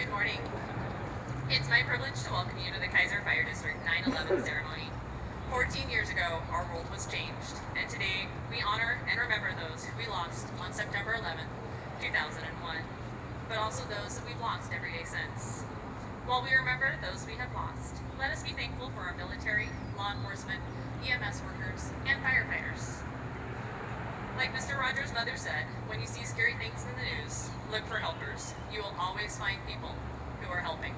Good morning. It's my privilege to welcome you to the Keizer Fire District 9/11 ceremony. 14 years ago, our world was changed, and today we honor and remember those who we lost on September 11th, 2001, but also those that we've lost every day since. While we remember those we have lost, let us be thankful for our military, law enforcement, EMS workers, and firefighters. Like Mr. Rogers' mother said, when you see scary things in the news, look for helpers. You will always find people who are helping.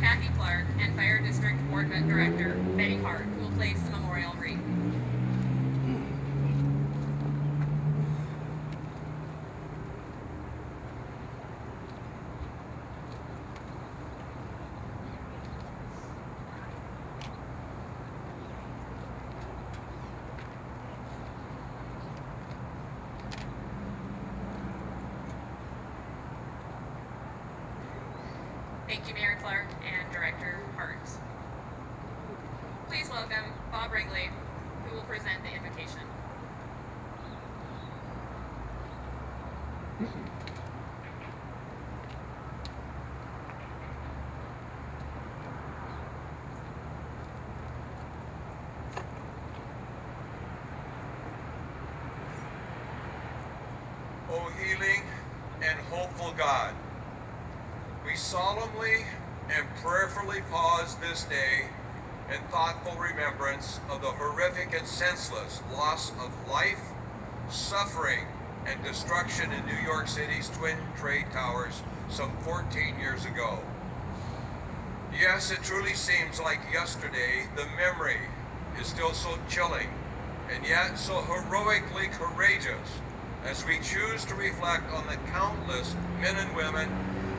Kathy Clark and Fire District Board Director Betty Hart, who will place the memorial wreath. Thank you, Mayor Clark and Director Hart. Please welcome Bob Wrigley, who will present the invocation. O healing and hopeful God, we solemnly and prayerfully pause this day in thoughtful remembrance of the horrific and senseless loss of life, suffering, and destruction in New York City's Twin Trade Towers some 14 years ago. Yes, it truly seems like yesterday. The memory is still so chilling and yet so heroically courageous as we choose to reflect on the countless men and women,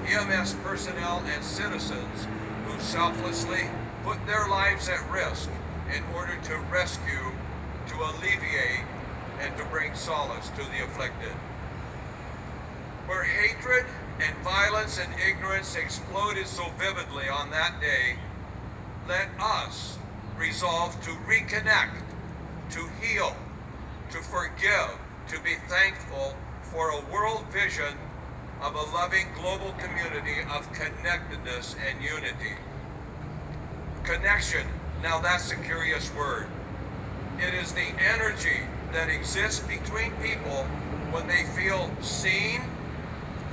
EMS personnel, and citizens who selflessly put their lives at risk in order to rescue, to alleviate, and to bring solace to the afflicted. Where hatred and violence and ignorance exploded so vividly on that day, let us resolve to reconnect, to heal, to forgive, to be thankful for a world vision of a loving global community of connectedness and unity. Connection, now that's a curious word. It is the energy that exists between people when they feel seen,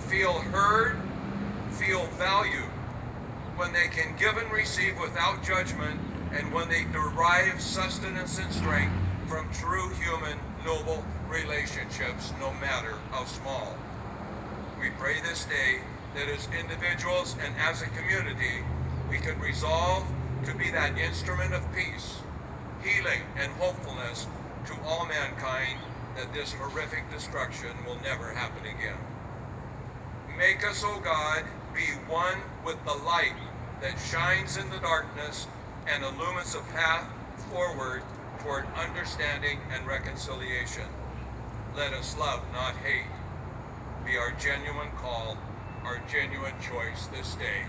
feel heard, feel valued, when they can give and receive without judgment, and when they derive sustenance and strength from true human, noble relationships, no matter how small. We pray this day that as individuals and as a community, we can resolve to be that instrument of peace, healing, and hopefulness to all mankind, that this horrific destruction will never happen again. Make us, O God, be one with the light that shines in the darkness and illumines a path forward toward understanding and reconciliation. Let us love, not hate, be our genuine call, our genuine choice this day.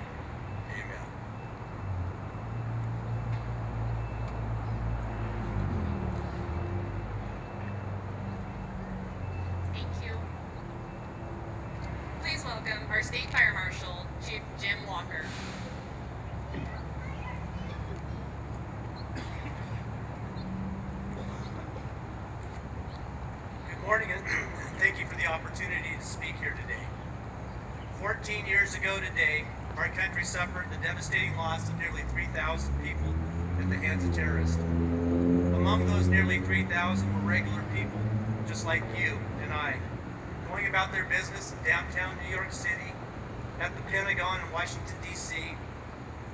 Amen. Thank you. Please welcome our State Fire Marshal, Chief Jim Walker. Good morning, and thank you for the opportunity to speak here today. 14 years ago today, our country suffered the devastating loss of nearly 3,000 people at the hands of terrorists. Among those nearly 3,000 were regular people, just like you and I, going about their business in downtown New York City, at the Pentagon in Washington, D.C.,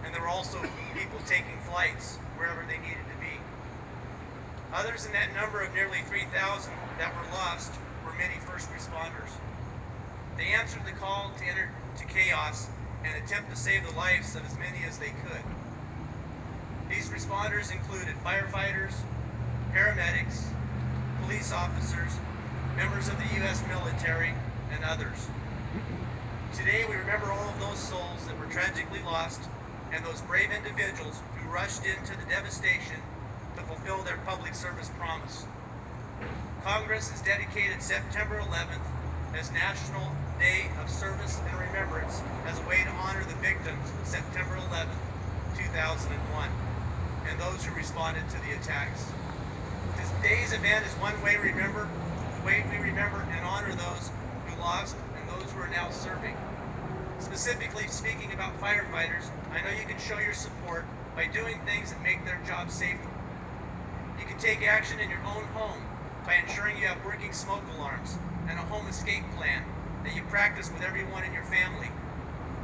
and there were also people taking flights wherever they needed to be. Others in that number of nearly 3,000 that were lost were many first responders. They answered the call to enter into chaos and attempt to save the lives of as many as they could. These responders included firefighters, paramedics, police officers, members of the U.S. military, and others. Today we remember all of those souls that were tragically lost and those brave individuals who rushed into the devastation to fulfill their public service promise. Congress has dedicated September 11th as National Day of Service and Remembrance as a way to honor the victims of September 11th, 2001, and those who responded to the attacks. This day's event is one way we remember and honor those who lost and those who are now serving. Specifically speaking about firefighters, I know you can show your support by doing things that make their job safer. You can take action in your own home by ensuring you have working smoke alarms and a home escape plan that you practice with everyone in your family.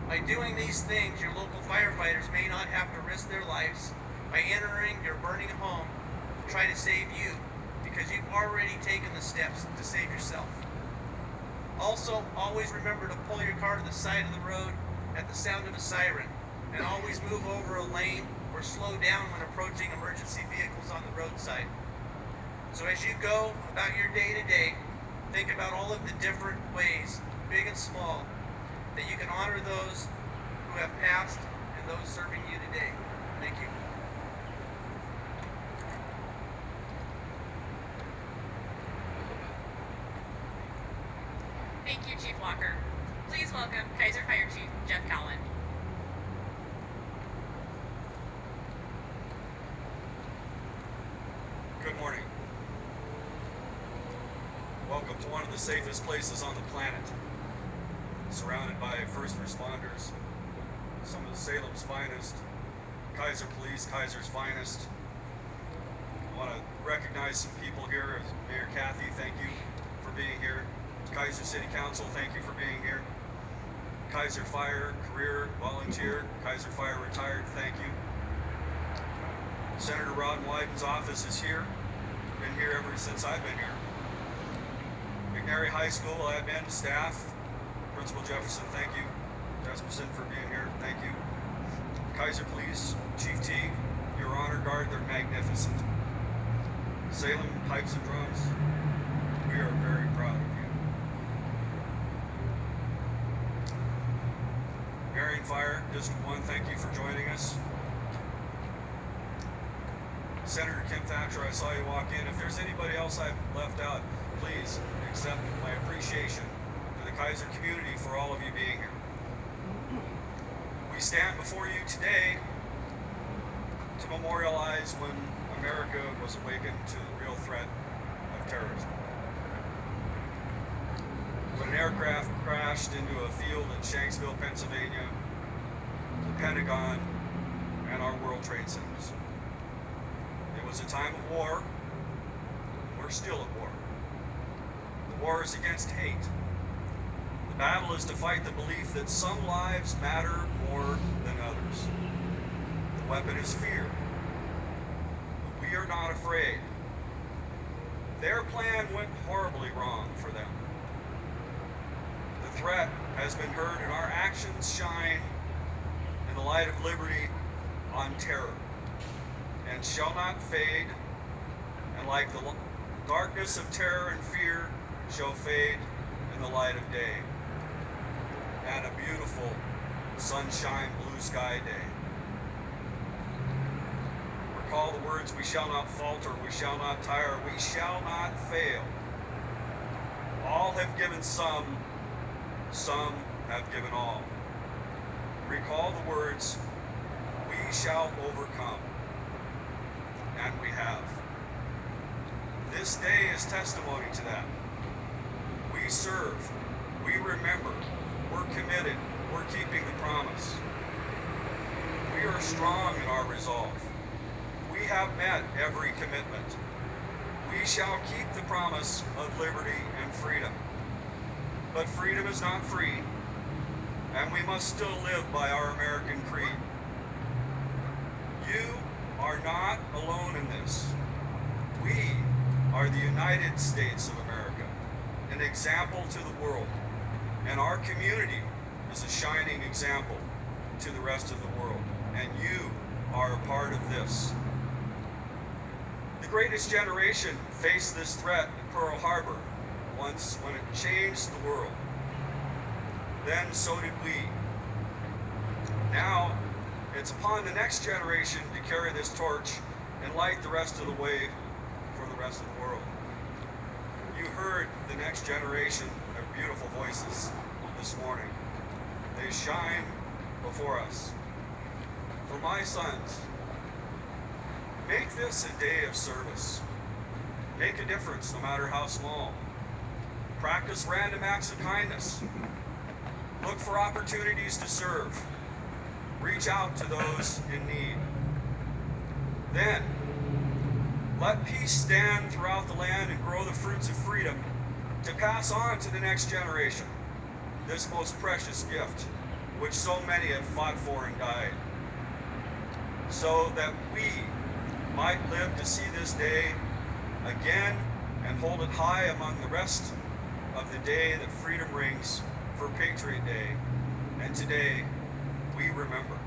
By doing these things, your local firefighters may not have to risk their lives by entering your burning home to try to save you, because you've already taken the steps to save yourself. Also, always remember to pull your car to the side of the road at the sound of a siren, and always move over a lane or slow down when approaching emergency vehicles on the roadside. So as you go about your day to day, think about all of the different ways, big and small, that you can honor those who have passed and those serving you today. Thank you. Thank you, Chief Walker. Please welcome Keizer Fire Chief Jeff Cowan. Good morning. Welcome to one of the safest places on the planet, surrounded by first responders, some of Salem's finest, Keizer Police, Keizer's finest. I want to recognize some people here. Mayor Kathy, thank you for being here. Keizer City Council, thank you for being here. Keizer Fire, career, volunteer, Keizer Fire retired, thank you. Senator Rod Wyden's office is here. Been here ever since I've been here. McNary High School admin, staff, Principal Jefferson, thank you. Jesperson for being here, thank you. Keizer Police, Chief T, your honor guard, they're magnificent. Salem Pipes and Drums, we are very proud of you. Marion Fire, District 1, thank you for joining us. Senator Kim Thatcher, I saw you walk in. If there's anybody else I've left out, please accept my appreciation to the Keizer community for all of you being here. We stand before you today to memorialize when America was awakened to the real threat of terrorism. When an aircraft crashed into a field in Shanksville, Pennsylvania, the Pentagon, and our World Trade Centers. It was a time of war. We're still at war. The war is against hate. The battle is to fight the belief that some lives matter more than others. The weapon is fear. But we are not afraid. Their plan went horribly wrong for them. The threat has been heard, and our actions shine in the light of liberty on terror, and shall not fade, and like the darkness of terror and fear shall fade in the light of day, and a beautiful sunshine blue sky day. Recall the words, we shall not falter, we shall not tire, we shall not fail. All have given some have given all. Recall the words, we shall overcome. And we have. This day is testimony to that. We serve, we remember, we're committed, we're keeping the promise. We are strong in our resolve. We have met every commitment. We shall keep the promise of liberty and freedom. But freedom is not free, and we must still live by our American creed. You are not alone in this. We are the United States of America, an example to the world, and our community is a shining example to the rest of the world, and you are a part of this. The greatest generation faced this threat at Pearl Harbor once when it changed the world. Then so did we. Now, it's upon the next generation to carry this torch and light the rest of the way for the rest of the world. You heard the next generation, their beautiful voices this morning. They shine before us. For my sons, make this a day of service. Make a difference, no matter how small. Practice random acts of kindness. Look for opportunities to serve. Reach out to those in need. Then, let peace stand throughout the land and grow the fruits of freedom to pass on to the next generation this most precious gift which so many have fought for and died, so that we might live to see this day again and hold it high among the rest of the day that freedom rings for Patriot Day. And today, we remember.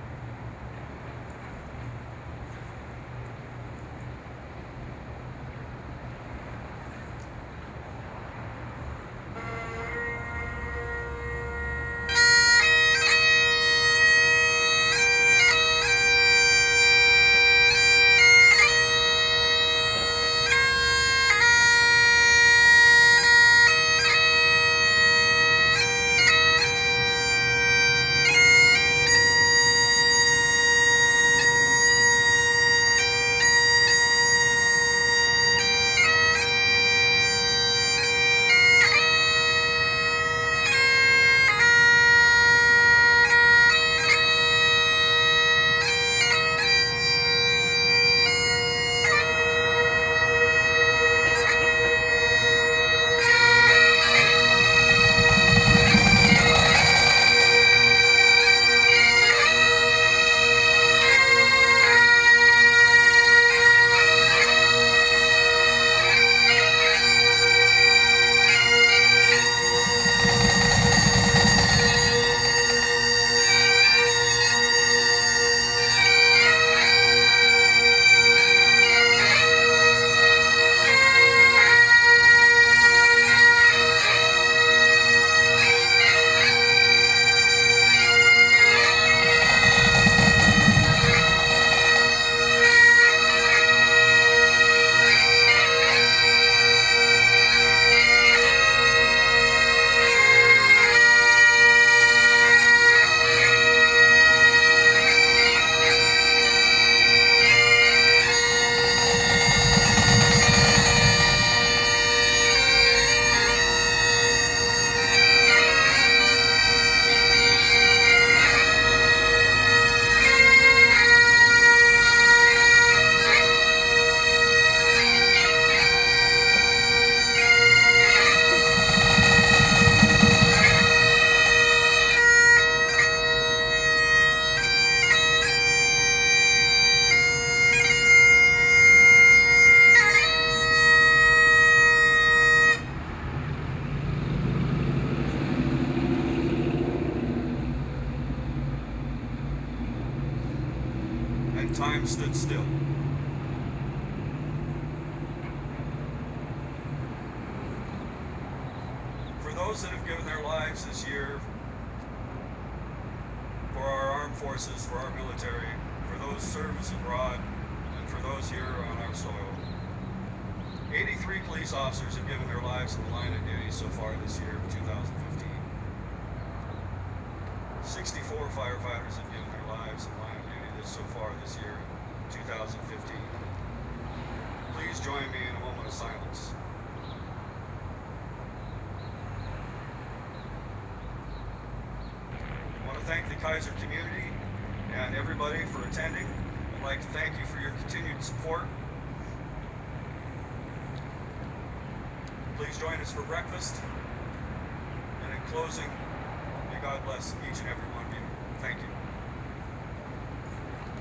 And time stood still. For those that have given their lives this year for our armed forces, for our military, for those service abroad, and for those here on our soil, 83 police officers have given their lives in the line of duty so far this year of 2015. 64 firefighters have given their lives in the line of duty so far this year in 2015. Please join me in a moment of silence. I want to thank the Keizer community and everybody for attending. I'd like to thank you for your continued support. Please join us for breakfast. And in closing, may God bless each and every one of you. Thank you.